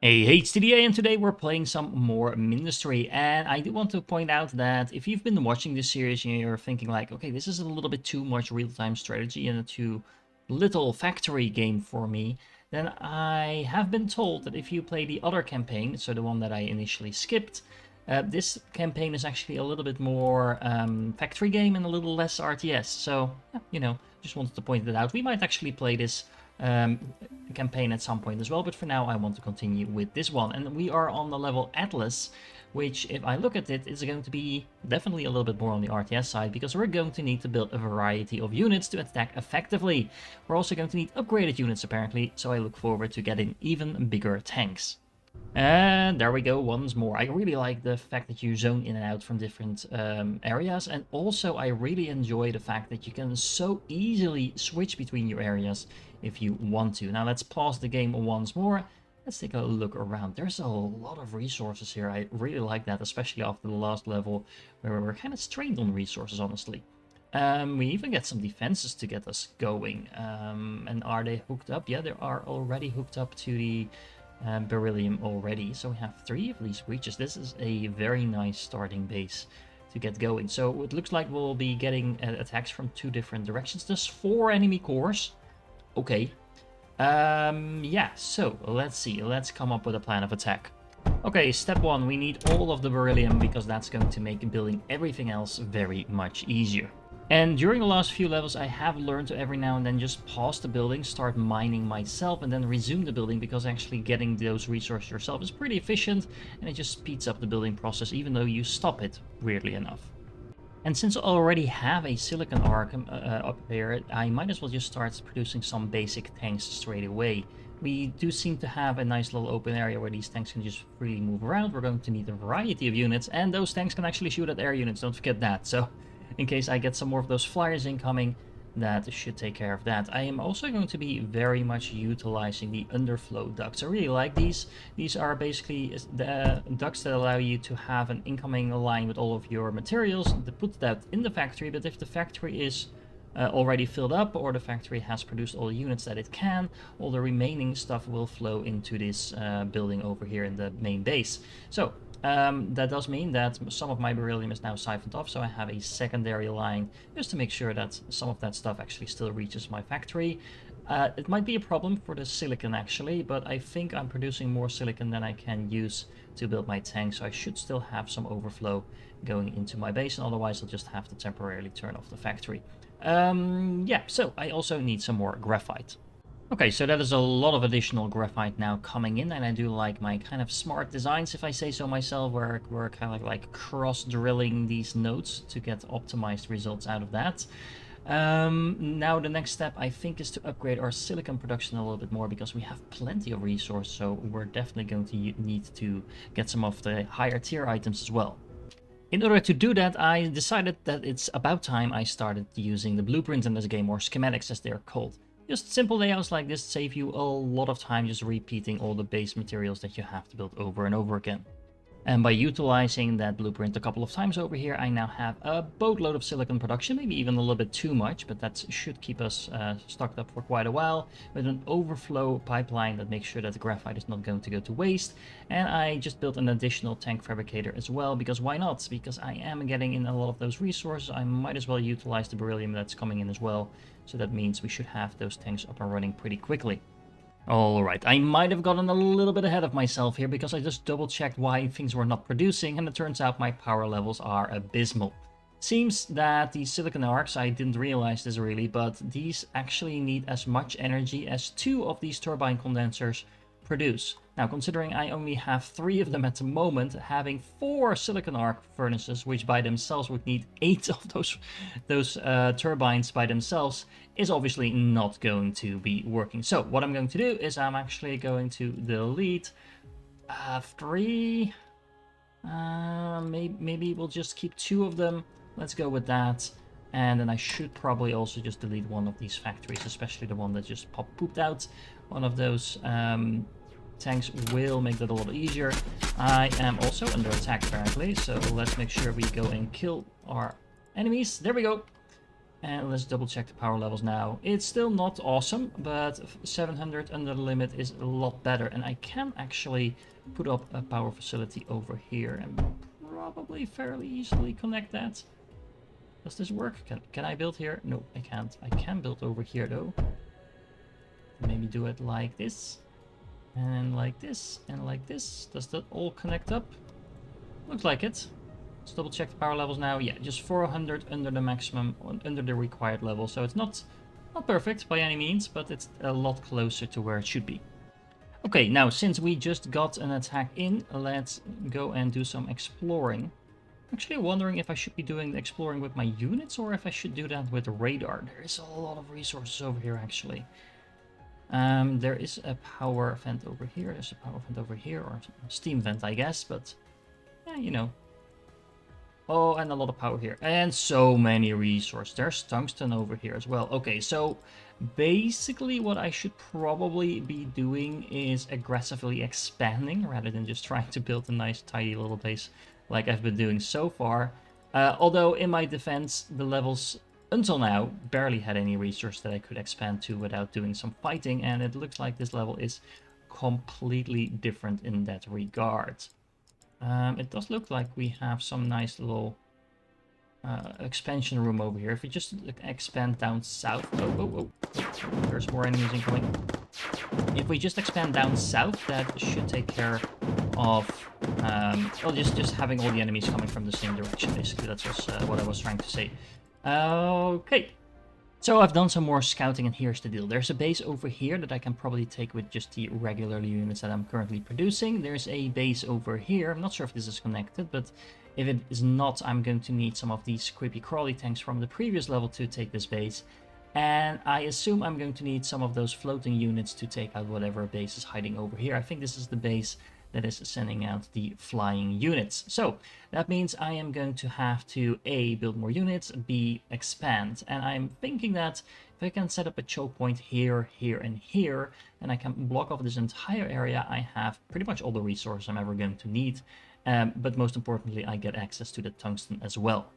Hey, HTDA, and today we're playing some more Mindustry. And I do want to point out that if you've been watching this series and you're thinking like, okay, this is a little bit too much real-time strategy and a too little factory game for me, then I have been told that if you play the other campaign, so the one that I initially skipped, this campaign is actually a little bit more factory game and a little less RTS. So, yeah, just wanted to point that out. We might actually play this um, campaign at some point as well, but for now I want to continue with this one. And we are on the level Atlas, which if I look at it is going to be definitely a little bit more on the RTS side, because we're going to need to build a variety of units to attack effectively. We're also going to need upgraded units apparently, so I look forward to getting even bigger tanks. And there we go once more. I really like the fact that you zone in and out from different areas, and also I really enjoy the fact that you can so easily switch between your areas if you want to. Now let's pause the game once more. Let's take a look around. There's a lot of resources here. I really like that, especially after the last level where we were kind of strained on resources, honestly. We even get some defenses to get us going. And are they hooked up? Yeah, they are already hooked up to the beryllium already. So we have 3 of these breaches. This is a very nice starting base to get going. So it looks like we'll be getting attacks from 2 different directions. There's 4 enemy cores. Okay. Yeah, so let's see. Let's come up with a plan of attack. Okay, step 1, we need all of the beryllium because that's going to make building everything else very much easier. And during the last few levels, I have learned to every now and then just pause the building, start mining myself, and then resume the building, because actually getting those resources yourself is pretty efficient, and it just speeds up the building process, even though you stop it, weirdly enough. And since I already have a silicon arc up here, I might as well just start producing some basic tanks straight away. We do seem to have a nice little open area where these tanks can just freely move around. We're going to need a variety of units, and those tanks can actually shoot at air units, don't forget that. So in case I get some more of those flyers incoming, that should take care of that. I am also going to be very much utilizing the underflow ducts. I really like these. These are basically the ducts that allow you to have an incoming line with all of your materials to put that in the factory, but if the factory is already filled up, or the factory has produced all the units that it can, all the remaining stuff will flow into this building over here in the main base. So that does mean that some of my beryllium is now siphoned off, so I have a secondary line just to make sure that some of that stuff actually still reaches my factory. It might be a problem for the silicon actually, but I think I'm producing more silicon than I can use to build my tank, so I should still have some overflow going into my base, and otherwise I'll just have to temporarily turn off the factory. Yeah, so I also need some more graphite. Okay, so that is a lot of additional graphite now coming in, and I do like my kind of smart designs, if I say so myself, where we're kind of like cross-drilling these nodes to get optimized results out of that. Now the next step, I think, is to upgrade our silicon production a little bit more, because we have plenty of resources, so we're definitely going to need to get some of the higher tier items as well. In order to do that, I decided that it's about time I started using the blueprints in this game, or schematics as they are called. Just simple layouts like this save you a lot of time just repeating all the base materials that you have to build over and over again. And by utilizing that blueprint a couple of times over here, I now have a boatload of silicon production, maybe even a little bit too much, but that should keep us stocked up for quite a while, with an overflow pipeline that makes sure that the graphite is not going to go to waste. And I just built an additional tank fabricator as well, because why not? Because I am getting in a lot of those resources, I might as well utilize the beryllium that's coming in as well. So that means we should have those tanks up and running pretty quickly. Alright, I might have gotten a little bit ahead of myself here, because I just double checked why things were not producing, and it turns out my power levels are abysmal. Seems that the silicon arcs, I didn't realize this really, but these actually need as much energy as 2 of these turbine condensers produce. Now, considering I only have 3 of them at the moment, having 4 silicon arc furnaces, which by themselves would need 8 of those turbines by themselves, is obviously not going to be working. So what I'm going to do is I'm actually going to delete 3. Maybe we'll just keep 2 of them. Let's go with that. And then I should probably also just delete one of these factories, especially the one that just pooped out. One of those tanks will make that a little easier. I am also under attack apparently, so let's make sure we go and kill our enemies. There we go. And let's double check the power levels now. It's still not awesome, but 700 under the limit is a lot better. And I can actually put up a power facility over here and probably fairly easily connect that. Does this work? Can I build here? No, I can't. I can build over here though. Maybe do it like this. And like this. And like this. Does that all connect up? Looks like it. Let's double check the power levels now. Yeah, just 400 under the maximum, under the required level. So it's not perfect by any means, but it's a lot closer to where it should be. Okay, now since we just got an attack in, let's go and do some exploring. I'm actually wondering if I should be doing the exploring with my units or if I should do that with the radar. There is a lot of resources over here actually. There is a power vent over here. There's a power vent over here, or a steam vent, I guess, but yeah, you know. Oh, and a lot of power here. And so many resources. There's tungsten over here as well. Okay, so basically what I should probably be doing is aggressively expanding rather than just trying to build a nice tidy little base like I've been doing so far. Although in my defense, the levels until now barely had any resource that I could expand to without doing some fighting. And it looks like this level is completely different in that regard. It does look like we have some nice little expansion room over here. If we just expand down south... Oh, there's more enemies incoming. If we just expand down south, that should take care of... well, just having all the enemies coming from the same direction, basically. That's what I was trying to say. Okay. So I've done some more scouting, and here's the deal. There's a base over here that I can probably take with just the regular units that I'm currently producing. There's a base over here. I'm not sure if this is connected, but if it is not, I'm going to need some of these creepy crawly tanks from the previous level to take this base. And I assume I'm going to need some of those floating units to take out whatever base is hiding over here. I think this is the base that is sending out the flying units. So that means I am going to have to A, build more units, B, expand. And I'm thinking that if I can set up a choke point here, here, and here, and I can block off this entire area, I have pretty much all the resources I'm ever going to need. But most importantly, I get access to the tungsten as well.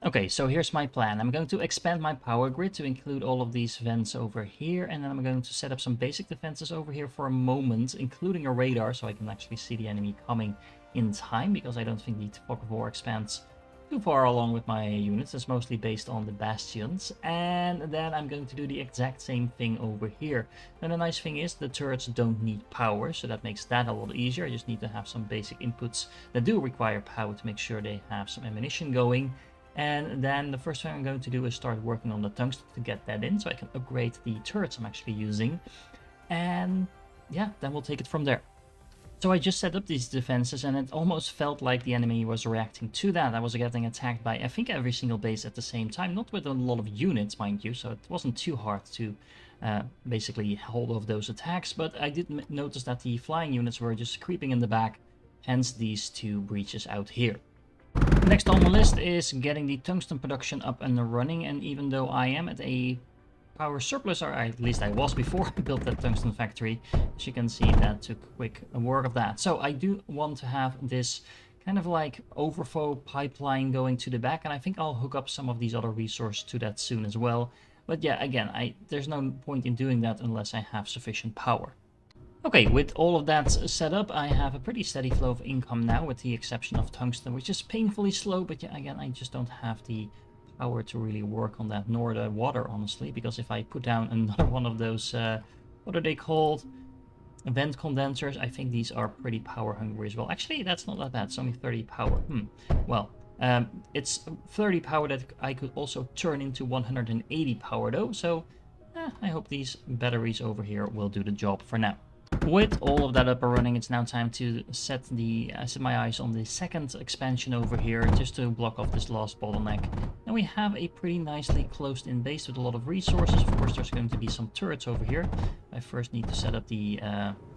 Okay, so here's my plan. I'm going to expand my power grid to include all of these vents over here, and then I'm going to set up some basic defenses over here for a moment, including a radar, so I can actually see the enemy coming in time, because I don't think the fog of war expands too far along with my units. It's mostly based on the bastions, and then I'm going to do the exact same thing over here. And the nice thing is the turrets don't need power, so that makes that a lot easier. I just need to have some basic inputs that do require power to make sure they have some ammunition going. And then the first thing I'm going to do is start working on the tungsten to get that in, so I can upgrade the turrets I'm actually using. And yeah, then we'll take it from there. So I just set up these defenses, and it almost felt like the enemy was reacting to that. I was getting attacked by, I think, every single base at the same time, not with a lot of units, mind you, so it wasn't too hard to basically hold off those attacks. But I did notice that the flying units were just creeping in the back, hence these two breaches out here. Next on the list is getting the tungsten production up and running, and even though I am at a power surplus, or at least I was before I built that tungsten factory, as you can see, that took quick work of that. So I do want to have this kind of like overflow pipeline going to the back, and I think I'll hook up some of these other resources to that soon as well. But yeah, again, there's no point in doing that unless I have sufficient power. Okay, with all of that set up, I have a pretty steady flow of income now, with the exception of tungsten, which is painfully slow, but yeah, again, I just don't have the power to really work on that, nor the water, honestly, because if I put down another one of those, what are they called? Vent condensers, I think these are pretty power hungry as well. Actually, that's not that bad, it's only 30 power. Well, it's 30 power that I could also turn into 180 power though, so I hope these batteries over here will do the job for now. With all of that up and running, it's now time to set my eyes on the second expansion over here, just to block off this last bottleneck. And we have a pretty nicely closed in base with a lot of resources. Of course, there's going to be some turrets over here. I first need to set up the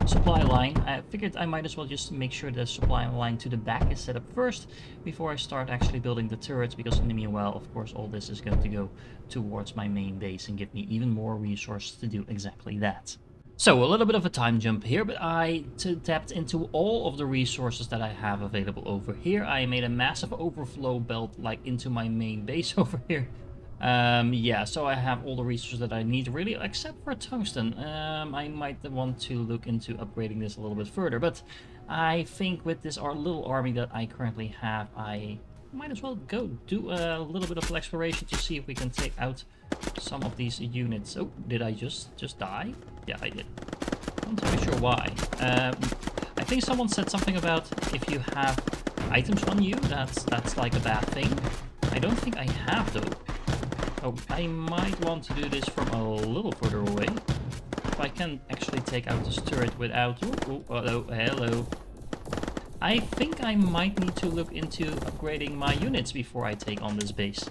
supply line. I figured I might as well just make sure the supply line to the back is set up first, before I start actually building the turrets, because in the meanwhile, of course, all this is going to go towards my main base and give me even more resources to do exactly that. So a little bit of a time jump here, but I tapped into all of the resources that I have available over here. I made a massive overflow belt like into my main base over here. Yeah, so I have all the resources that I need, really, except for tungsten. I might want to look into upgrading this a little bit further, but I think with this our little army that I currently have, I might as well go do a little bit of exploration to see if we can take out some of these units. Oh, did I just die? Yeah, I did. I'm not really sure why. I think someone said something about if you have items on you, that's like a bad thing. I don't think I have though. Oh, I might want to do this from a little further away. If I can actually take out this turret without... Oh, hello, hello. I think I might need to look into upgrading my units before I take on this base.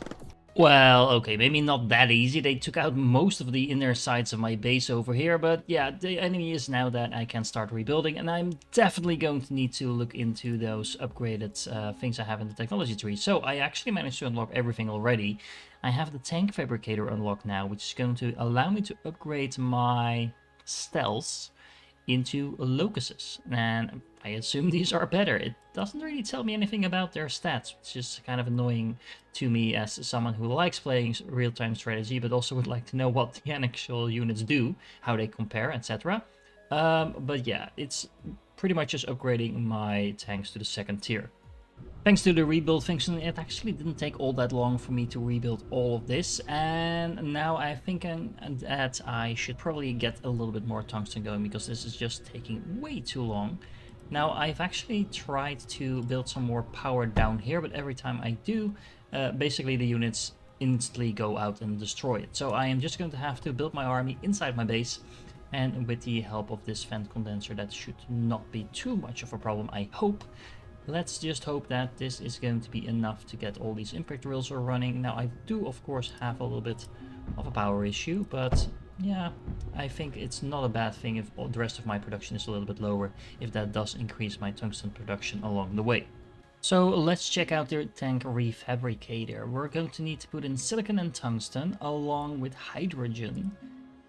Well, okay, maybe not that easy. They took out most of the inner sides of my base over here, but yeah, the enemy is now that I can start rebuilding, and I'm definitely going to need to look into those upgraded things I have in the technology tree. So I actually managed to unlock everything already. I have the tank fabricator unlocked now, which is going to allow me to upgrade my stealth into locusts, and I assume these are better. It doesn't really tell me anything about their stats, which is kind of annoying to me as someone who likes playing real-time strategy, but also would like to know what the actual units do, how they compare, etc. But yeah, it's pretty much just upgrading my tanks to the second tier. Thanks to the rebuild function, it actually didn't take all that long for me to rebuild all of this, and now I'm thinking that I should probably get a little bit more tungsten going, because this is just taking way too long. Now, I've actually tried to build some more power down here, but every time I do, basically the units instantly go out and destroy it. So I am just going to have to build my army inside my base, and with the help of this vent condenser, that should not be too much of a problem, I hope. Let's just hope that this is going to be enough to get all these impact drills are running. Now, I do, of course, have a little bit of a power issue, but yeah, I think it's not a bad thing if the rest of my production is a little bit lower, if that does increase my tungsten production along the way. So let's check out the tank refabricator. We're going to need to put in silicon and tungsten along with hydrogen,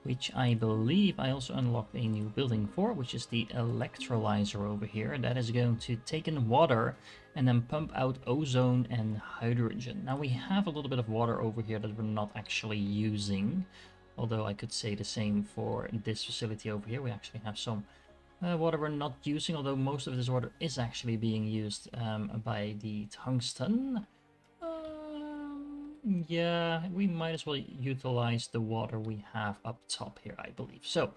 which I believe I also unlocked a new building for, which is the electrolyzer over here. That is going to take in water and then pump out ozone and hydrogen. Now we have a little bit of water over here that we're not actually using, although I could say the same for this facility over here. We actually have some water we're not using, although most of this water is actually being used by the tungsten. Yeah, we might as well utilize the water we have up top here, I believe. So,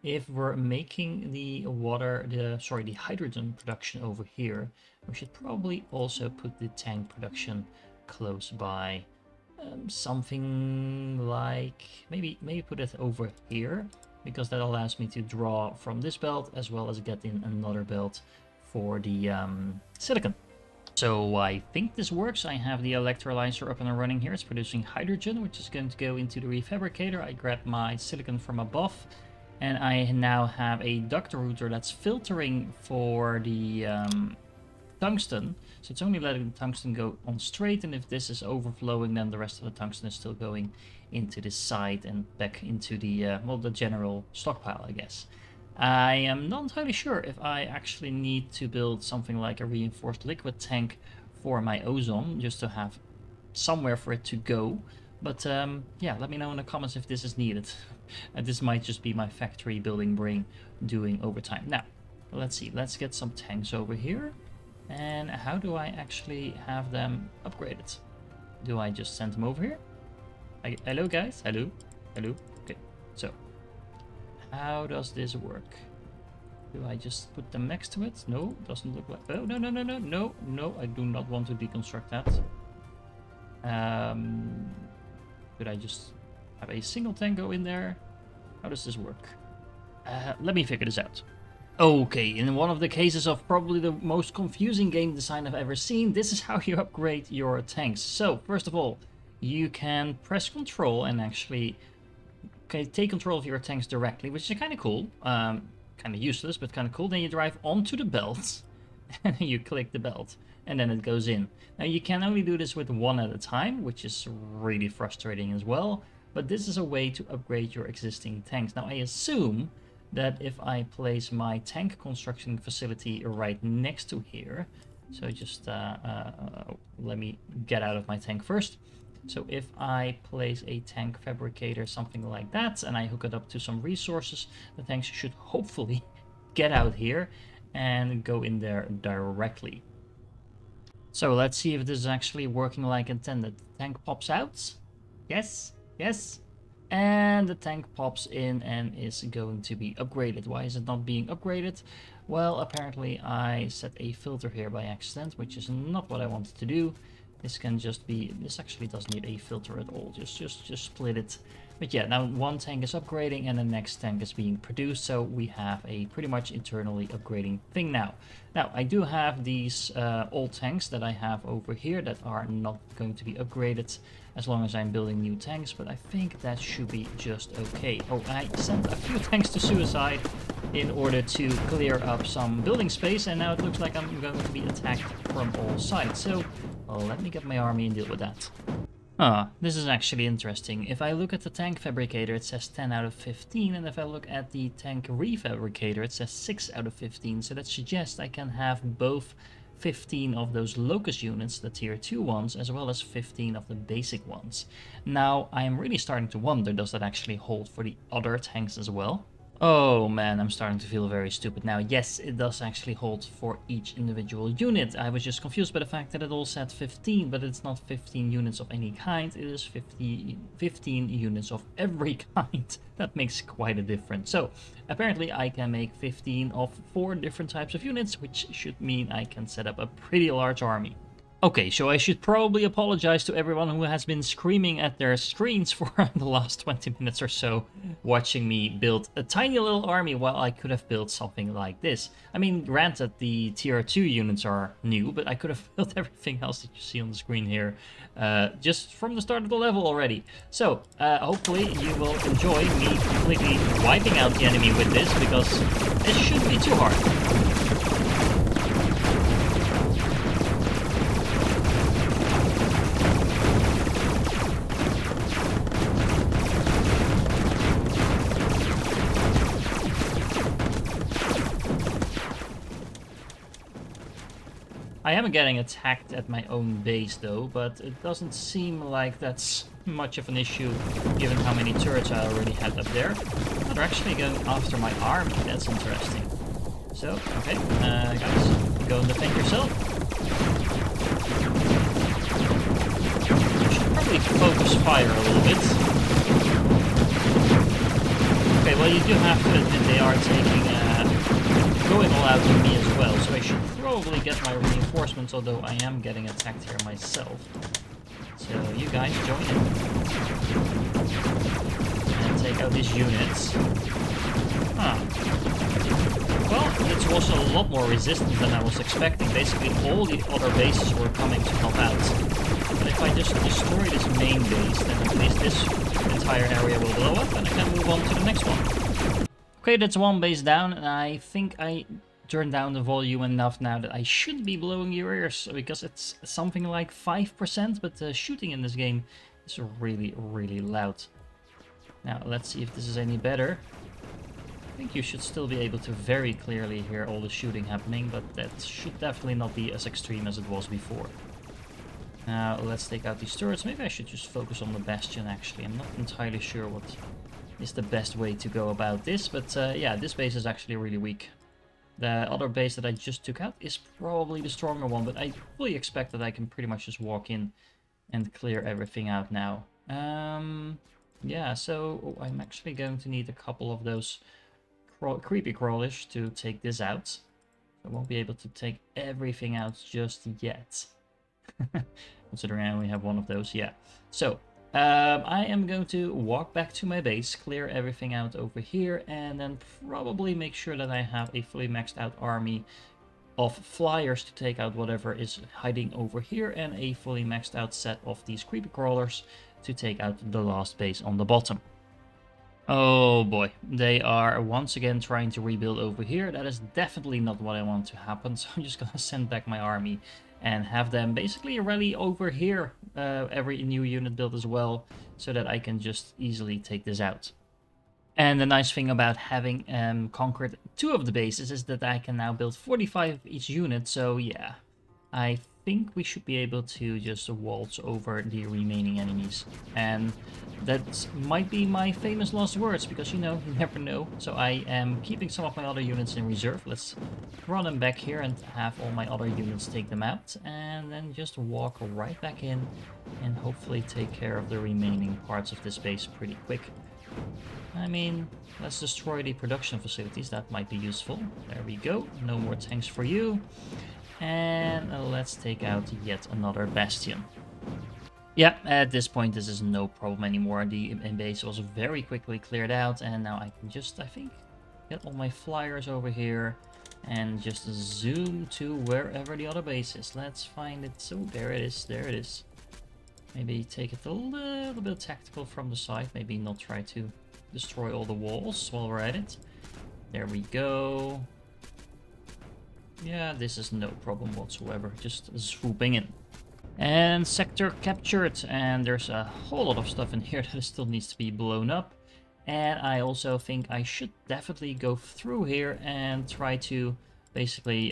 if we're making the the hydrogen production over here, we should probably also put the tank production close by. Something like maybe put it over here, because that allows me to draw from this belt as well as get in another belt for the silicon. So I think this works. I have the electrolyzer up and running here. It's producing hydrogen, which is going to go into the refabricator. I grab my silicon from above, and I now have a duct router that's filtering for the tungsten. So it's only letting the tungsten go on straight, and if this is overflowing, then the rest of the tungsten is still going into the side and back into the, well, the general stockpile, I guess. I am not entirely sure if I actually need to build something like a reinforced liquid tank for my ozone, just to have somewhere for it to go. But yeah, let me know in the comments if this is needed. This might just be my factory building brain doing over time. Now, let's see. Let's get some tanks over here. And how do I actually have them upgraded? Do I just send them over here? Hello, guys. Hello. Hello. Okay, so how does this work? Do I just put them next to it? No, doesn't look like... Oh, no, no, no, no, no, no, I do not want to deconstruct that. Could I just have a single tank go in there? How does this work? Let me figure this out. Okay, in one of the cases of probably the most confusing game design I've ever seen, this is how you upgrade your tanks. So, first of all, you can press Control and actually take control of your tanks directly, which is kind of cool. Kind of useless, but kind of cool. Then you drive onto the belt, and you click the belt, and then it goes in. Now, you can only do this with one at a time, which is really frustrating as well, but this is a way to upgrade your existing tanks. Now, I assume that if I place my tank construction facility right next to here, so just let me get out of my tank first. So if I place a tank fabricator, something like that, and I hook it up to some resources, the tanks should hopefully get out here and go in there directly. So let's see if this is actually working like intended. The tank pops out. Yes, yes. And the tank pops in and is going to be upgraded. Why is it not being upgraded? Well, apparently I set a filter here by accident, which is not what I wanted to do. This can just be, this actually doesn't need a filter at all. Just split it. But yeah, now one tank is upgrading and the next tank is being produced. So we have a pretty much internally upgrading thing now. Now, I do have these old tanks that I have over here that are not going to be upgraded as long as I'm building new tanks, but I think that should be just okay. Oh, I sent a few tanks to suicide in order to clear up some building space, and now it looks like I'm going to be attacked from all sides. So, well, let me get my army and deal with that. Ah, this is actually interesting. If I look at the tank fabricator, it says 10 out of 15, and if I look at the tank refabricator, it says 6 out of 15, so that suggests I can have both 15 of those locust units, the tier 2 ones, as well as 15 of the basic ones. Now, I'm really starting to wonder, does that actually hold for the other tanks as well? Oh man, I'm starting to feel very stupid now. Yes, it does actually hold for each individual unit. I was just confused by the fact that it all said 15, but it's not 15 units of any kind. It is 15 units of every kind. That makes quite a difference. So, apparently I can make 15 of 4 different types of units, which should mean I can set up a pretty large army. Okay, so I should probably apologize to everyone who has been screaming at their screens for the last 20 minutes or so, watching me build a tiny little army while I could have built something like this. I mean, granted, the tier 2 units are new, but I could have built everything else that you see on the screen here just from the start of the level already. So, hopefully you will enjoy me completely wiping out the enemy with this, because it shouldn't be too hard. I am getting attacked at my own base though, but it doesn't seem like that's much of an issue given how many turrets I already had up there. Oh, they're actually going after my army, that's interesting. So, okay, guys, go and defend yourself. I should probably focus fire a little bit. Okay, well you do have to admit they are taking going all out on me as well, so I should probably get my reinforcements, although I am getting attacked here myself. So you guys join in. And take out these units. Huh. Well, it's also a lot more resistant than I was expecting. Basically all the other bases were coming to help out. But if I just destroy this main base, then at least this entire area will blow up and I can move on to the next one. Okay, that's one base down, and I think I turned down the volume enough now that I should be blowing your ears, because it's something like 5%, but the shooting in this game is really, really loud. Now, let's see if this is any better. I think you should still be able to very clearly hear all the shooting happening, but that should definitely not be as extreme as it was before. Now, let's take out these turrets. Maybe I should just focus on the bastion, actually. I'm not entirely sure what is the best way to go about this, but yeah, this base is actually really weak. The other base that I just took out is probably the stronger one, but I fully expect that I can pretty much just walk in and clear everything out now. Yeah, so I'm actually going to need a couple of those creepy crawlers to take this out. I won't be able to take everything out just yet. Considering I only have one of those, yeah. So, I am going to walk back to my base, clear everything out over here, and then probably make sure that I have a fully maxed out army of flyers to take out whatever is hiding over here, and a fully maxed out set of these creepy crawlers to take out the last base on the bottom. Oh boy, they are once again trying to rebuild over here. That is definitely not what I want to happen, so I'm just gonna send back my army and have them basically rally over here, every new unit built as well, so that I can just easily take this out. And the nice thing about having conquered 2 of the bases is that I can now build 45 each unit, so yeah. I think we should be able to just waltz over the remaining enemies. And that might be my famous last words, because you know, you never know. So I am keeping some of my other units in reserve. Let's run them back here and have all my other units take them out. And then just walk right back in and hopefully take care of the remaining parts of this base pretty quick. I mean, let's destroy the production facilities. That might be useful. There we go. No more tanks for you. And let's take out yet another bastion. Yeah, at this point, this is no problem anymore. The base was very quickly cleared out. And now I can just, I think, get all my flyers over here and just zoom to wherever the other base is. Let's find it. So there it is. There it is. Maybe take it a little bit tactical from the side. Maybe not try to destroy all the walls while we're at it. There we go. Yeah, this is no problem whatsoever. Just swooping in. And sector captured. And there's a whole lot of stuff in here that still needs to be blown up. And I also think I should definitely go through here and try to basically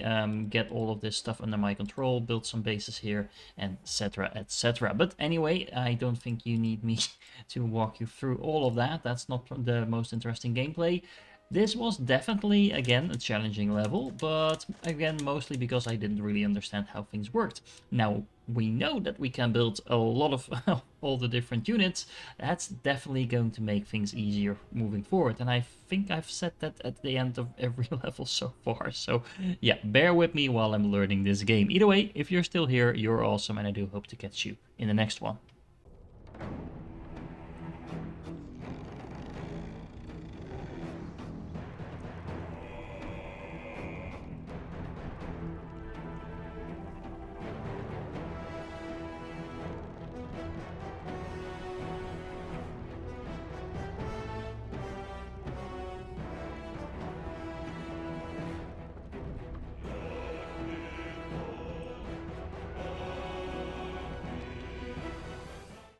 get all of this stuff under my control, build some bases here, and etc, etc. But anyway, I don't think you need me to walk you through all of that. That's not the most interesting gameplay. This was definitely, again, a challenging level, but again, mostly because I didn't really understand how things worked. Now, we know that we can build a lot of all the different units. That's definitely going to make things easier moving forward. And I think I've said that at the end of every level so far. So yeah, bear with me while I'm learning this game. Either way, if you're still here, you're awesome, and I do hope to catch you in the next one.